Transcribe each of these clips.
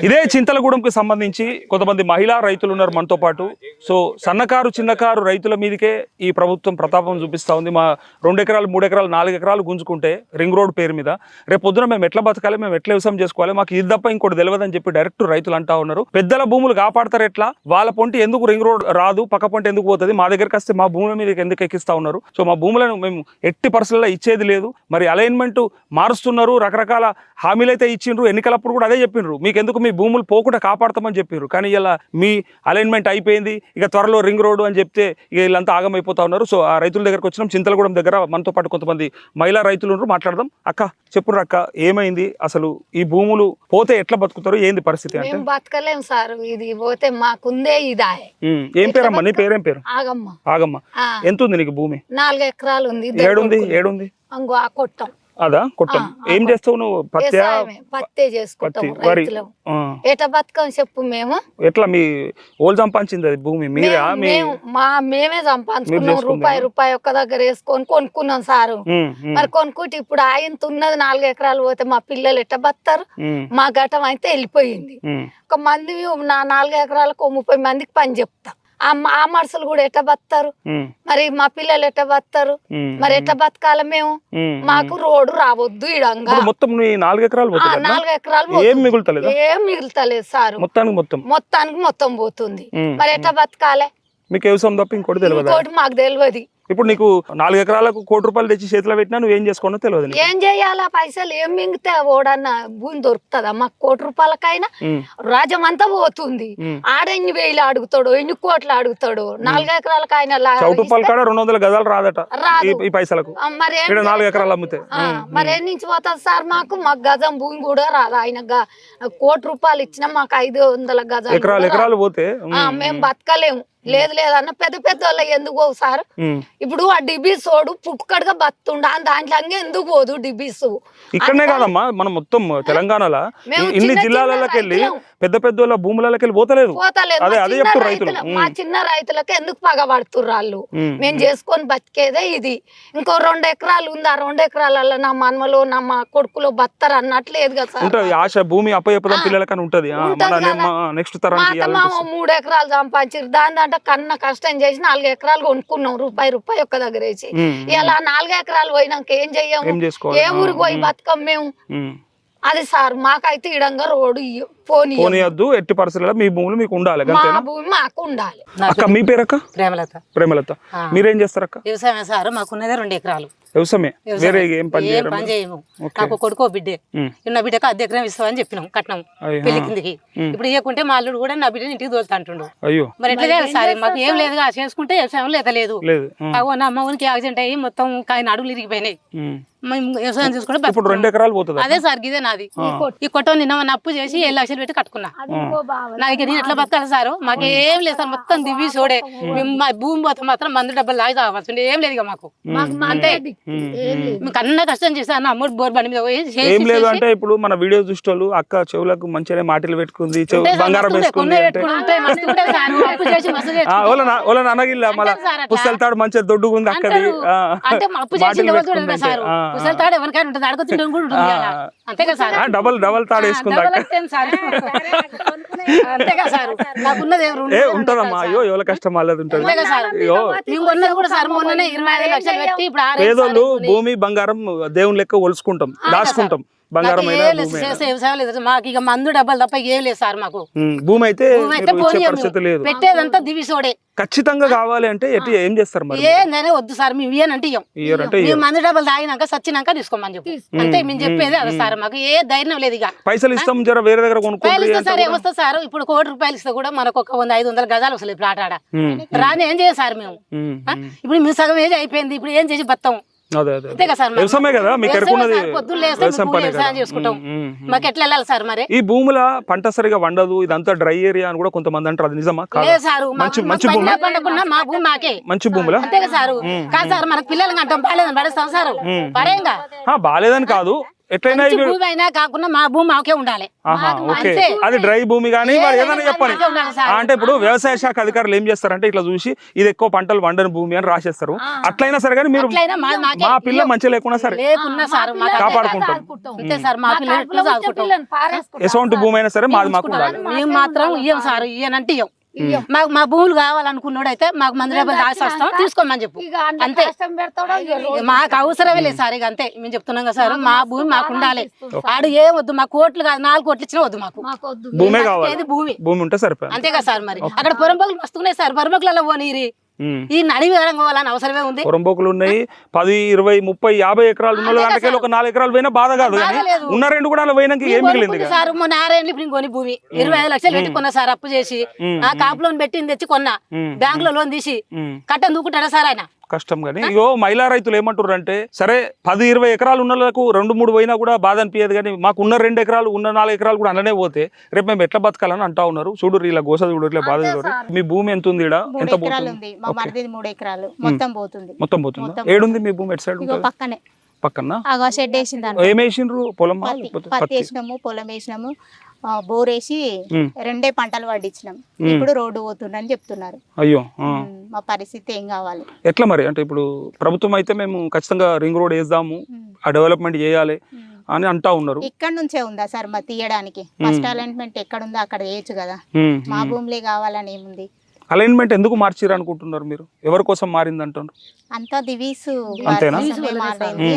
ఇదే చింతలగూడెంకి సంబంధించి కొంతమంది మహిళా రైతులు ఉన్నారు మనతో పాటు. సో సన్నకారు చిన్నకారు రైతుల మీదకే ఈ ప్రభుత్వం ప్రతాపం చూపిస్తూ ఉంది. మా 2 ఎకరాలు 3 ఎకరాలు 4 ఎకరాలు గుంజుకుంటే రింగ్ రోడ్ పేరు మీద రేపు పొద్దున మేము ఎట్లా బతకాలి, మేము ఎట్లా వ్యవసాయం చేసుకోవాలి, మాకు ఇది తప్ప ఇంకోటి తెలియదని చెప్పి డైరెక్ట్ రైతులు అంటా ఉన్నారు. పెద్దల భూములు కాపాడతారు ఎట్లా, వాళ్ళ పొంటి ఎందుకు రింగ్ రోడ్ రాదు, పక్క పొంటి ఎందుకు పోతుంది, మా దగ్గరికి వస్తే మా భూముల మీద ఎందుకు ఎక్కిస్తా ఉన్నారు. సో మా భూములను మేము ఎట్టి పరిస్థితుల్లో ఇచ్చేది లేదు. మరి అలైన్మెంట్ మారుస్తున్నారు, రకరకాల హామీలు అయితే ఇచ్చిండ్రు, ఎన్నికలప్పుడు కూడా అదే చెప్పిండ్రు, మీకు ఎందుకు మీ భూములు పోకుండా కాపాడతామని చెప్పారు. కానీ ఇలా మీ అలైన్మెంట్ అయిపోయింది, ఇక త్వరలో రింగ్ రోడ్డు అని చెప్తే ఇక వీళ్ళంతా ఆగమైపోతా ఉన్నారు. సో ఆ రైతుల దగ్గరకు వచ్చినాం. చింతలగూడెం దగ్గర మనతో పాటు కొంతమంది మహిళా రైతులు ఉన్నారు, మాట్లాడదాం. అక్క చెప్పురు అక్క, ఏమైంది అసలు, ఈ భూములు పోతే ఎట్లా బతుకుతారు, ఏంది పరిస్థితి అంటే? బతకలేం సార్, ఇది పోతే మాకుందే ఇదా. ఏం పేరమ్మా నీ పేరేం పేరు? ఆగమ్మ. ఆగమ్మ. ఎంత ఉంది నీకు భూమి? 4 ఎకరాలు ఉంది. ఏడుంది అంగో ఆ కొట్టం. అదా కొట్టం. ఏం చేస్తావు నువ్వు? పత్తే చేసుకుంటాం రైతులం. ఎట్లా బతకం చెప్పు మేము? ఎట్లా మీ ఓళ్ళు సంపాదించింది అది భూమి? మీరా? మేమే సంపాదించుకున్నాం. రూపాయి ఒక్క దగ్గర వేసుకొని కొనుక్కున్నాం సారు. మరి కొనుక్కుంటే ఇప్పుడు ఆయన ఉన్నది 4 ఎకరాలు పోతే మా పిల్లలు ఎట్లా బతారు? మా ఘటం అయితే వెళ్ళిపోయింది. ఒక మంది నా 4 ఎకరాలకు 30 మందికి పని చెప్తా. ఆ మనుషులు కూడా ఎట్లా బతారు? మరి మా పిల్లలు ఎట్లా బతారు? మరి ఎట్లా బతకాలి మేము? మాకు రోడ్డు రావద్దు. ఇడంగా మొత్తం 4 ఎకరాలు 4 ఎకరాలు ఏం మిగులుతలేదు సార్. మొత్తానికి మొత్తం పోతుంది. మరి ఎట్లా బతకాలి? మీకు వ్యవసాయం తప్ప ఇంకోటి తెలియదు? ఇంకోటి మాకు తెలియదు. ఇప్పుడు నీకు 4 ఎకరాలకు 1 కోటి రూపాయలు తెచ్చి చేతిలో పెట్టినా నువ్వు ఏం చేసుకోనో తెలియదు. ఏం చేయాలా? పైసలు ఏం మింగితే ఓడన్నా భూమి దొరుకుతుందా మాకు? 1 కోటి రూపాయలకైనా రాజమంతా పోతుంది. ఆడ ఎన్ని వేలు అడుగుతాడు, ఎన్ని కోట్లు అడుగుతాడు. 4 ఎకరాలకు ఆయన 200 గజాలు రాదట ఈ పైసలకు. మరి 4 ఎకరాలు అమ్మితే మరి ఏం నుంచి పోతుంది సార్? మాకు గజం భూమి కూడా రాదు. ఆయన 1 కోటి రూపాయలు ఇచ్చినా మాకు 500 గజాలు ఎకరాలు పోతే మేము బతకలేము. లేదన్న పెద్ద పెద్ద వాళ్ళ ఎందుకు పోవు సార్? ఇప్పుడు ఆ డిబీస్ ఓడు పుట్టుకడుగా బతుండ దాంట్లో ఎందుకు పోదు డిబీస్? ఇక్కడనే కాదమ్మా, మనం మొత్తం తెలంగాణలో ఇన్ని జిల్లాలకి వెళ్ళి పెద్ద పెద్ద వాళ్ళ భూములకి వెళ్ళి పోతలేదు. మా చిన్న రైతులకు ఎందుకు పగబడుతుర్రు వాళ్ళు? మేము చేసుకొని బతికేదే ఇది. ఇంకో 2 ఎకరాలు ఉంది. ఆ 2 ఎకరాలలో నా మనమలో నా మా కొడుకులో బత్తరు అన్నట్లేదు కదా సార్. ఆశ భూమి అప్పచెప్పడం పిల్లలకని ఉంటది. నెక్స్ట్ తరం 3 ఎకరాలు సంపాదించారు. దాని కన్నా కష్టం చేసి 4 ఎకరాలు కొనుక్కున్నాం. రూపాయి ఒక్క దగ్గర వేసి. ఇలా 4 ఎకరాలు పోయినాక ఏం చెయ్యము? ఏ ఊరికి పోయి బతకం మేము? అది సార్ మాకైతే ఇడంగా రోడ్డు పోనీయద్దు. ఎట్టి పరిస్థితుల్లో మీ భూములు మీకు ఉండాలి. భూమి మాకు ఉండాలి. అక్క మీ పేరు? అక్క ప్రేమలత. మీరేం చేస్తారు అక్క? వ్యవసాయం సార్, మాకున్నదే 2 ఎకరాలు వ్యవసాయమే. వేరే ఏం పని చేయము. నాకు కొడుకో బిడ్డే. నా బిడ్డకు 1/2 ఎకరం ఇస్తామని చెప్పినాం కట్నం పెళ్లి కిందికి. ఇప్పుడు ఇవ్వకుంటే మా అల్లుడు కూడా నా బిడ్డని ఇంటికి దోలుతా అంటుండు. మరి ఎట్లా చేయాలి సార్? మాకు ఏం లేదుగా, చేసుకుంటే వ్యవసాయం లేదు. నా అమ్మకి యాక్సిడెంట్ అయ్యి మొత్తం అడుగులు ఇరిగిపోయినాయి. వ్యవసాయం చేసుకుంటే 2 ఎకరాలు పోతుంది. అదే సార్ ఇదే నాది. ఈ కొట్టం నిన్న అప్పు చేసి 7 లక్షలు పెట్టి కట్టుకున్నా. నాకు నేను ఎట్లా బతకాలి సార్? మాకు ఏం లేదు సార్, మొత్తం దివ్వి చూడే. మా భూమి పోతే మాత్రం మందు డబ్బులు లాగి తాగవచ్చు. ఏం లేదు ఇక మాకు. అంతే మీకు అన్న కష్టం చేస్తాను. అమ్మడు బోర్ బండి మీద ఏం లేదు అంటే ఇప్పుడు మన వీడియో చూసేవాళ్ళు అక్క చెవులకు మంచిగా మాటలు పెట్టుకుంది, బంగారం వేసుకుంది అనగిల్ల మళ్ళీ పుస్తలతాడు మంచిగా దొడ్డుకుంది అక్కది. డబల్ తాడు వేసుకుంది ఉంటదమ్మా. అయ్యో ఎవరి కష్టం వాళ్ళది ఉంటుంది. పేదోళ్ళు భూమి బంగారం దేవుని లెక్క ఒలుసుకుంటాం, దాచుకుంటాం. బంగారం మాకు ఇక మందు డబ్బులు తప్ప ఏం లేదు సార్. మాకు భూమి అయితే పరిస్థితి లేదు. పెట్టేదంతా దివిసోడే. ఖచ్చితంగా కావాలి అంటే ఏం చేస్తారు మరి? ఏందనే వద్దు సార్, మేము ఇయ్యనంటే ఇయ్యం. మందు డబ్బులు తాగినాక సచ్చినాక తీసుకోమని చెప్పి అంటే మేము చెప్పేది అదే సార్. మాకు ఏ ధైర్యం లేదు. ఇక పైసలు ఇస్తాం, జర వేరే దగ్గర కొనుక్కోవాలి సార్. ఏమొస్తా సార్? ఇప్పుడు 1 కోటి రూపాయలు ఇస్తే కూడా మనకు ఒక 500 గజాలు వస్తలేదు ప్లాట్ ఆడ. రాని ఏం చేయాలి సార్ మేము? ఇప్పుడు మేము సగం ఏజ్ అయిపోయింది. ఇప్పుడు ఏం చేసి బతాం? వ్యవసాయమే కదా మీకు ఎరుకున్నది. మాకు ఎట్లా వెళ్ళాలి సార్? మరి ఈ భూముల పంట సరిగా వండదు, ఇదంతా డ్రై ఏరియా అని కూడా కొంతమంది అంటారు. అది నిజమా? మా భూమి మాకే మంచి భూములా? అంతే కదా సార్. కాదు సార్, మనకు పిల్లలు అంటాం బాగాలేదని పడేస్తాం సార్. పడేంగా బాగాలేదని కాదు, ఎట్లయినా మంచి భూమి అయినా కాకుండా మా భూమి మాకే ఉండాలి. ఓకే, అది డ్రై భూమి కానీ ఏదైనా చెప్పండి. అంటే ఇప్పుడు వ్యవసాయ శాఖ అధికారులు ఏం చేస్తారంటే ఇట్లా చూసి ఇది ఎక్కువ పంటలు వండని భూమి అని రాసేస్తారు. అట్లయినా సరే కానీ మీరు మా పిల్ల మంచి లేకున్నా సరే కాపాడుకుంటాం. అంతే సార్, మా పిల్లలు చదువుకుంటాం. ఎటువంటి భూమి అయినా సరే మాది మాకు ఉండాలి. మేము మాత్రం ఇయ్యం సార్, ఇయ్యనంటే ఇయ్యం. మాకు మా భూములు కావాలనుకున్నాడు అయితే మాకు మంది రేపు రాసి వస్తాం, తీసుకోమని చెప్పు. అంతే, మాకు అవసరమే లేదు సార్. ఇక అంతే మేము చెప్తున్నాం కదా సార్, మా భూమి మాకు ఉండాలి. ఆడు ఏం వద్దు, మా కోట్లు కాదు 4 కోట్లు ఇచ్చినా వద్దు, మాకు భూమే కావాలి. భూమి ఉంటే సరిపోయి. అంతే కదా సార్. మరి అక్కడ పొరంబకులు వస్తున్నాయి సార్, పొరంబకులలో పోనీరి ఈ నడివి పోవాలని అవసరమే ఉంది. పొరంబోకులు ఉన్నాయి 10, 20, 30, 50 ఎకరాలు ఉన్న దానికే ఒక 4 ఎకరాలు పోయినా బాధ కాదు. ఉన్న 2 కూడా పోయినాక ఏం మిగిలింది సార్? మొన్న 6 ఏళ్ళు ఇప్పుడు కొని భూమి 25 లక్షలు పెట్టి కొన్నా సార్, అప్పు చేసి ఆ కాపు లోన్ పెట్టింది తెచ్చి కొన్నా, బ్యాంక్ లో లోన్ తీసి కట్టని దూకుంటాడా సార్ ఆయన? కష్టం. కానీ ఇగో మహిళా రైతులు ఏమంటారు అంటే సరే 10, 20 ఎకరాలు ఉన్న వాళ్ళకు 2, 3 పోయినా కూడా బాధ అనిపించదు. కానీ మాకు ఉన్న 2 ఎకరాలు ఉన్న 4 ఎకరాలు కూడా అననే పోతే రేపు మేము ఎట్లా బతకాలని అంటా ఉన్నారు. చూడు ఇలా గోస చూడు, ఇట్లా బాధ చూడు. మీ భూమి ఎంత ఉంది? ఎంత పోతుంది? మొత్తం పోతుంది. మొత్తం పోతుంది. ఏడుంది మీ భూమి? ఎటు సైడ్ పక్కనే పక్కన షెడ్ వేసింది. ఏమేసిండ్రు? పొలం పత్తి వేసినాము, పొలం వేసినాము, బోర్ వేసి 2 పంటలు పండించినాం. ఇప్పుడు రోడ్డు పోతుందని చెప్తున్నారు. అయ్యో, మా పరిస్థితి ఏం కావాలి? ఎట్లా మరి? అంటే ఇప్పుడు ప్రభుత్వం అయితే మేము ఖచ్చితంగా రింగ్ రోడ్ వేద్దాము, ఆ డెవలప్మెంట్ చేయాలి అని అంటా ఉన్నారు. ఇక్కడ నుంచే ఉందా సార్ మా తీయడానికి? ఫస్ట్ అలైన్మెంట్ ఎక్కడ ఉందో అక్కడ వేయచ్చు కదా. మా భూమిలే కావాలని ఏముంది? అలైన్మెంట్ ఎందుకు మార్చిరు అనుకుంటున్నారు మీరు? ఎవరి కోసం మారింది అంటున్నారు? అంతా దివీసు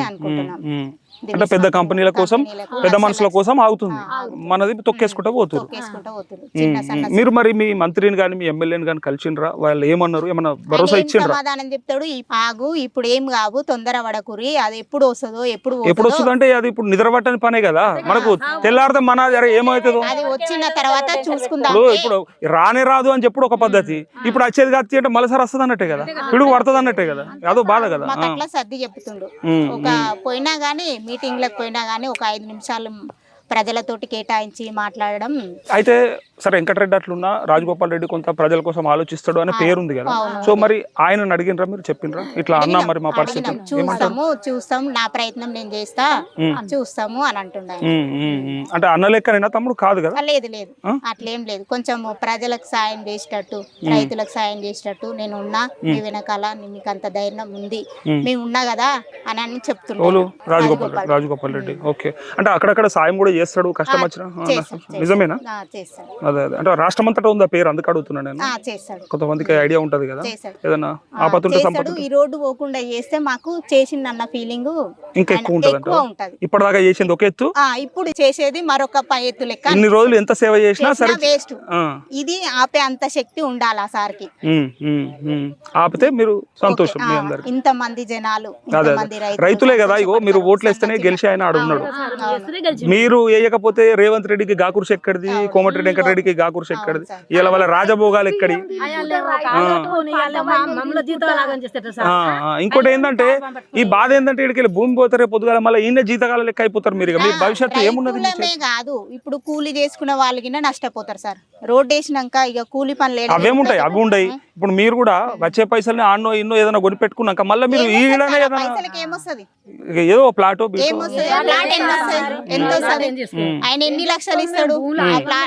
అనుకుంటున్నాం. అంటే పెద్ద కంపెనీల కోసం, పెద్ద మనుషుల కోసం ఆగుతుంది, మనది తొక్కేసుకుంటా పోతున్నారు. మీరు మరి మీ మంత్రిని కానీ మీ ఎమ్మెల్యేని కానీ కలిసిండ్రా? వాళ్ళు ఏమన్నారు? ఏమన్నా భరోసా ఇచ్చిండ్రా? సమాధానం చెప్తాడు, ఆగు ఇప్పుడు ఏం కావు, తొందర పడకురి, అది ఎప్పుడు వస్తుందో ఎప్పుడు వస్తుంది అంటే అది ఇప్పుడు నిద్రపట్టని పనే కదా మనకు. తెల్లారితే మన ఏమవుతుందో అది వచ్చిన తర్వాత చూసుకుందాం. ఇప్పుడు రానే రాదు అని చెప్పుడు ఒక పద్ధతి, ఇప్పుడు వచ్చేది కాదు అంటే మలసారి వస్తుంది అన్నట్టే కదా, పిడుగు పడుతుంది అన్నట్టే కదా, అదో బాధ కదా. అట్లా సర్ది చెప్తుండు. ఒక పోయినా గానీ మీటింగ్లకు పోయినా గానీ ఒక 5 నిమిషాలు ప్రజలతోటి కేటాయించి మాట్లాడడం. అయితే సరే, వెంకటరెడ్డి అట్లున్నా రాజగోపాల్ రెడ్డి కొంత ప్రజల కోసం ఆలోచిస్తాడు అనే పేరుంది కదా. సో మరి ఆయన అడిగినరా, మీరు చెప్పిండ్రా ఇట్లా అన్నా మరి మా పరిస్థితి? చూస్తాం, నా ప్రయత్నం నేను చేస్తా, చూస్తాము అని అంటుండే. అంటే అన్న లెక్కనైనా తమ్ముడు కాదు కదా? లేదు లేదు, అట్లేం లేదు. కొంచెం ప్రజలకు సాయం చేసేటట్టు, రైతులకు సాయం చేసేటట్టు నేను ఉన్నా, మీ వెనకాల మీకు అంత ధైర్యం ఉంది, మేము ఉన్నా కదా అని చెప్తున్నాను రాజగోపాల్ రెడ్డి. ఓకే, అంటే అక్కడక్కడ సాయం కూడా చేస్తాడు కష్టం వచ్చిన? నిజమేనా? అదే అదే, అంటే రాష్ట్రం అంతటా ఉందా పేరు? అందుకు అడుగుతున్నాను నేను. కొంతమందికి ఐడియా ఉంటది కదా, ఏదైనా ఆపతుంటే సంపద. ఈ రోడ్డు పోకుండా చేస్తే మాకు చేసింది అన్న ఫీలింగ్ ఇంకా ఎక్కువ ఉంటది. ఇప్పటిదాకా చేసింది ఒక ఎత్తు, ఇప్పుడు చేసేది మరొక 10 ఎత్తు లెక్క. ఇన్ని రోజులు ఎంత సేవ చేసినా సరే వేస్ట్. ఇది ఆపే అంత శక్తి ఉండాలి ఆ సార్కి. ఆపితే మీరు సంతోషం. మీ అందరికి ఇంతమంది జనాలు, రైతులే కదా. ఇగో మీరు ఓట్లు వేస్తేనే గెలిచి ఆయన ఆడున్నాడు. మీరు వేయకపోతే రేవంత్ రెడ్డికి గాకుర్షి ఎక్కడిది, కోమటిరెడ్డి వెంకటరెడ్డికి గాకుర్షి ఎక్కడిది, ఇలా వాళ్ళ రాజభోగాలు ఎక్కడి. ఇంకోటి ఏంటంటే ఈ బాధ ఏంటంటే ఇక్కడికి భూమి పోతారే పొద్దుగాల మళ్ళీ ఈయన జీతకాల లెక్క అయిపోతారు మీరు. మీ భవిష్యత్తు ఏమున్నది? కాదు, ఇప్పుడు కూలి చేసుకునే వాళ్ళకి నష్టపోతారు సార్. రోడ్ వేసినాక ఇక కూలి పనులు అవేముంటాయి, అవి ఉండయి. ఇప్పుడు మీరు కూడా వచ్చే పైసల్ని ఆన్నో ఇన్నో ఏదైనా కొని పెట్టుకున్నాక మళ్ళీ మీరు ఈడనే ఏదో ప్లాట్ ఆయన ఎన్ని లక్షలు ఇస్తాడు?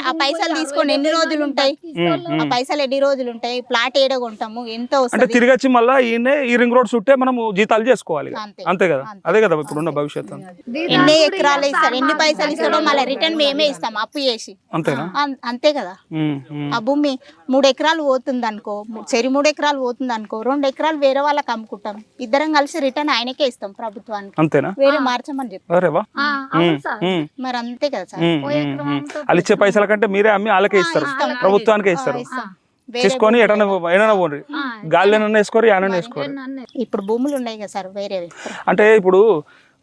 ఆ పైసలు తీసుకొని ఎన్ని రోజులు ఉంటాయి? ఆ పైసలు ఎన్ని రోజులు ఉంటాయి? ప్లాట్ ఏడగొంటాము, ఎంత వస్తుంది? అంటే తిరిగి వచ్చి మళ్ళీ ఈయన ఈ రింగ్ రోడ్ చుట్టే మనము జీతాలు చేసుకోవాలి. అంతే కదా, అదే కదా ఇప్పుడున్న భవిష్యత్తు. ఎన్ని ఎకరాలు ఇస్తారు, ఎన్ని పైసలు ఇస్తాడో మళ్ళీ రిటర్న్ మేమే ఇస్తాం అప్పు చేసి. అంతేనా? అంతే కదా. ఆ భూమి 3 ఎకరాలు పోతుంది అనుకో, 3 ఎకరాలు పోతుంది అనుకో, 2 ఎకరాలు వేరే వాళ్ళకి అమ్ముకుంటాం, ఇద్దరం కలిసి రిటర్న్ ఆయనకే ఇస్తాం ప్రభుత్వానికి. అంతేనా? వేరే మార్చమని చెప్పారు. మరి అంతే కదా సార్. వాళ్ళు ఇచ్చే పైసల కంటే మీరే అమ్మి వాళ్ళకే ఇస్తారు, ప్రభుత్వానికే ఇస్తారు. తీసుకొని ఎటైనా పోండి, గాలినన్నా వేసుకోరు, యానన్నా వేసుకోరు. ఇప్పుడు భూములు ఉన్నాయి కదా సార్ వేరే. అంటే ఇప్పుడు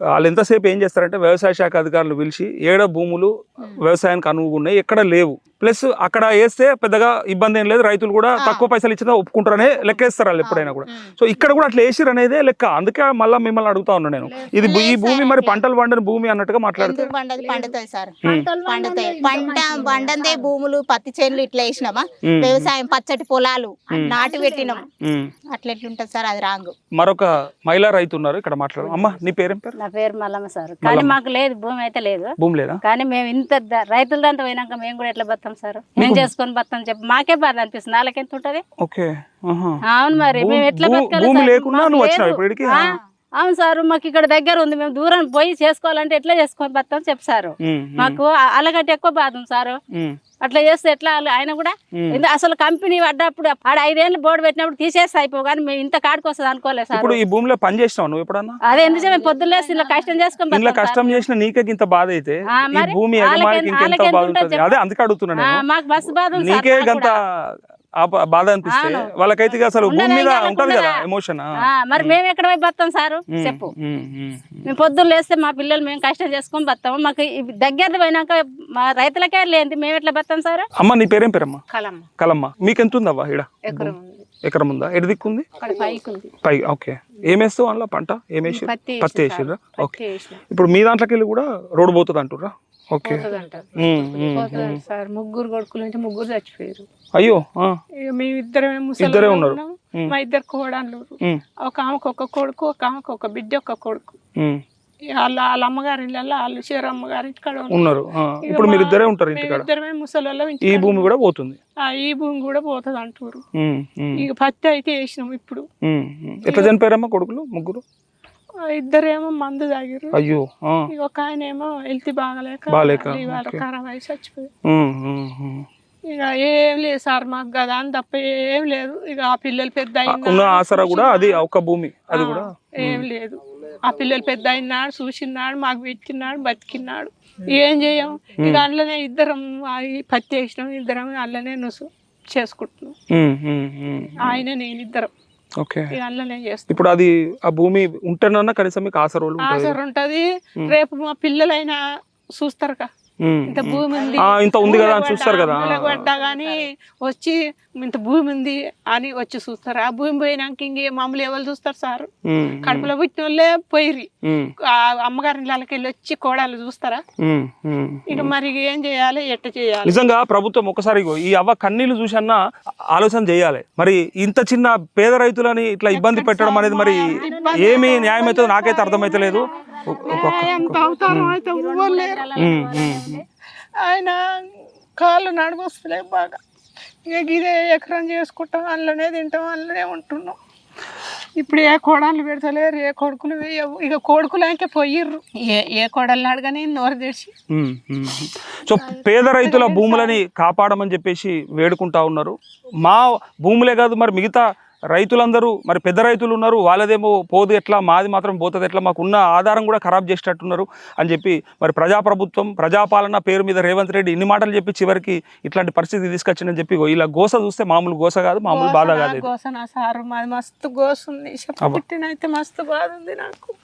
వాళ్ళు ఎంతసేపు ఏం చేస్తారంటే వ్యవసాయ శాఖ అధికారులు పిలిచి ఏడ భూములు వ్యవసాయానికి అనువుగా ఉన్నాయి, ఎక్కడ లేవు, ప్లస్ అక్కడ వేస్తే పెద్దగా ఇబ్బంది ఏం లేదు, రైతులు కూడా తక్కువ పైసలు ఇచ్చినా ఒప్పుకుంటారనే లెక్కేస్తారు వాళ్ళు ఎప్పుడైనా కూడా. సో ఇక్కడ కూడా అట్లా వేసిరు అనేదే లెక్క. అందుకే మళ్ళీ మిమ్మల్ని అడుగుతా ఉన్నా నేను, ఇది ఈ భూమి మరి పంటలు పండని భూమి అన్నట్టుగా మాట్లాడుతుంది. పండుతాయి సార్, పండుతాయి. పంట పండందే భూములు, పత్తి చేనులు ఇట్లా వేసినామా, వ్యవసాయం పచ్చటి పొలాలు నాటి పెట్టినాం, అట్లా ఎట్లుంటది సార్, అది రాంగ్. మరొక మహిళా రైతు ఉన్నారు ఇక్కడ మాట్లాడు. అమ్మ నీ పేరేం పేరు? నా పేరు మల్లమ్మ సార్. కానీ మాకు లేదు, భూమి అయితే లేదు. భూమి లేదా? కానీ మేము ఇంత రైతుల దాంతో పోయినాక మేము కూడా ఎట్లా బతాం సార్, మేము చేసుకొని బతాం చెప్పి మాకే బాధ అనిపిస్తుంది. వాళ్ళకి ఎంత ఉంటది? ఓకే, అవును మరి మేము ఎట్లా బతకాలి? భూమి లేకుండా నువ్వు వచ్చినావు ఇప్పటికి? అవును సార్, మాకు ఇక్కడ దగ్గర ఉంది, మేము దూరం పోయి చేసుకోవాలంటే ఎట్లా చేసుకొని బతాం చెప్పు సారు. మాకు అలాగంటే ఎక్కువ బాధ ఉంది సారు. అట్లా చేస్తే ఎట్లా ఆయన కూడా అసలు కంపెనీ పడ్డప్పుడు ఆడ 5 ఏళ్ళు బోర్డు పెట్టినప్పుడు తీసేస్తే అయిపో, కానీ మేము ఇంత కాడికి వస్తుంది అనుకోలేదు సార్. ఇప్పుడు ఈ భూమిలో పని చేసినావు నువ్వు ఎప్పుడన్నా? అదే ఎందుకు మేము పొద్దున్న ఇలా కష్టం చేసుకొని ఇలా కష్టం చేసిన నీకే ఇంత బాధ అయితే ఈ భూమి యజమానికి ఇంకెంత బాధ ఉంటుంది? అదే అందుకే అడుగుతున్నా, మాకు బస్సు బాధ ఉంది నీకే గంత బాధ అనిపిస్తే వాళ్ళకైతే అసలు భూమి మీద ఉంటది కదా ఎమోషన్. మరి మేము ఎక్కడ పోయి బతాం సారు చెప్పు? మేము పొద్దున్న లేస్తే మా పిల్లలు మేము కష్టం చేసుకొని బతాము, మాకు దగ్గర పోయినాక మా రైతులకే లేని మేము ఎట్లా బతాం సార్? అమ్మ నీ పేరేం పేరమ్మా? కలమ్మ. కలమ్మ. మీకు ఎంత ఉందవ్వా ఇక్కడ? ఎకరం ఉందా? ఎటు దిక్కుంది? పై. ఓకే, ఏమేస్తావు అందులో పంట? ఏమేసి? పత్తి వేసిర్రా? ఓకే. ఇప్పుడు మీ దాంట్లోకి వెళ్ళి కూడా రోడ్డు పోతుంది అంటుర్రా? Okay sir. 3 కొడుకులు నుంచి 3 చచ్చిపోయారు. అయ్యో. మేము ఇద్దరే ఉన్నారు. మా 2 కోడళ్ళు, ఒక ఆమెకు ఒక కొడుకు, ఒక ఆమెకు ఒక బిడ్డ, ఒక కొడుకు. వాళ్ళ అమ్మగారి ఇళ్ళల్లో వాళ్ళు షేర్ అమ్మగారి ఇంటికాడ ఉన్నారు. ఇప్పుడు మీరు ఇద్దరే ఉంటారు ఇంటికాడ? ఇద్దరమే ముసలి. ఈ భూమి కూడా పోతుంది? ఈ భూమి కూడా పోతుంది అంటారు. ఇక పత్తి అయితే వేసినాం. ఇప్పుడు ఎట్లా చనిపోయారమ్మా కొడుకులు 3? 2 మందు తాగిరు. అయ్యో. ఒక ఆయన ఏమో హెల్త్ బాగలేక ఖరాబ్ అయి చచ్చిపోయారు. ఇక ఏం లేదు సార్ మాకు కదా అని తప్ప ఏం లేదు. ఇక ఆ పిల్లలు పెద్ద ఆసరా కూడా అది ఒక భూమి, అది కూడా ఏం లేదు. ఆ పిల్లలు పెద్ద అయినాడు, చూసినాడు, మాకు పెట్టినాడు, బతికినాడు. ఏం చేయం? ఇక అందులోనే ఇద్దరం పత్తి వేసినాం, ఇద్దరం అందులోనే నుసు చేసుకుంటున్నాం. ఆయన నేను ఇద్దరం అందులోనే చేస్తాం. ఇప్పుడు అది ఆ భూమి ఉంటేనన్నా కనీసం మీకు ఆసర ఉంటది. రేపు మా పిల్లలైనా చూస్తారు కదా, ఇంత భూమి ఉంది, ఇంత ఉంది కదా అని చూస్తారు కదా. పడ్డా గానీ వచ్చి ఇంత భూమి ఉంది అని వచ్చి చూస్తారు. ఆ భూమి పోయినాక ఇంకే మామూలు ఎవరు చూస్తారు సార్? కడుపులో పుట్టిన వాళ్ళే పోయిరి. అమ్మగారి ఇళ్ళకి వెళ్ళి వచ్చి కోడలు చూస్తారా? ఇక మరి ఏం చేయాలి, ఎట్ట చేయాలి? నిజంగా ప్రభుత్వం ఒకసారి ఈ అవ్వ కన్నీళ్లు చూసన్నా ఆలోచన చేయాలి. మరి ఇంత చిన్న పేద రైతులని ఇట్లా ఇబ్బంది పెట్టడం అనేది మరి ఏమి న్యాయం అవుతుందో నాకైతే అర్థమైతలేదు. ఆయన కాళ్ళు నడవస్తలే బాగా. ఇక ఇదే ఎకరం చేసుకుంటాం, అందులోనే తింటాం, అందులోనే ఉంటున్నాం. ఇప్పుడు ఏ కోడళ్ళు పెడతలేరు, ఏ కొడుకులు వేయవు. ఇక కొడుకులకే పోయిర్రు. ఏ కోడళ్ళు అడగని నోరు తెరిచి. సో పేద రైతుల భూములని కాపాడమని చెప్పేసి వేడుకుంటా ఉన్నారు. మా భూములే కాదు మరి మిగతా రైతులందరూ, మరి పెద్ద రైతులు ఉన్నారు, వాళ్ళదేమో పోదు ఎట్లా, మాది మాత్రం పోతుంది ఎట్లా, మాకున్న ఆధారం కూడా ఖరాబ్ చేసేటట్టున్నారు అని చెప్పి మరి ప్రజాప్రభుత్వం ప్రజాపాలన పేరు మీద రేవంత్ రెడ్డి ఇన్ని మాటలు చెప్పి చివరికి ఇట్లాంటి పరిస్థితి తీసుకొచ్చిందని చెప్పి ఇలా గోస చూస్తే మామూలు గోస కాదు, మామూలు బాధ కాదు. గోసనా సార్, మాది మస్తు గోస ఉంది. పుట్టినైతే మస్తు బాధ ఉంది నాకు.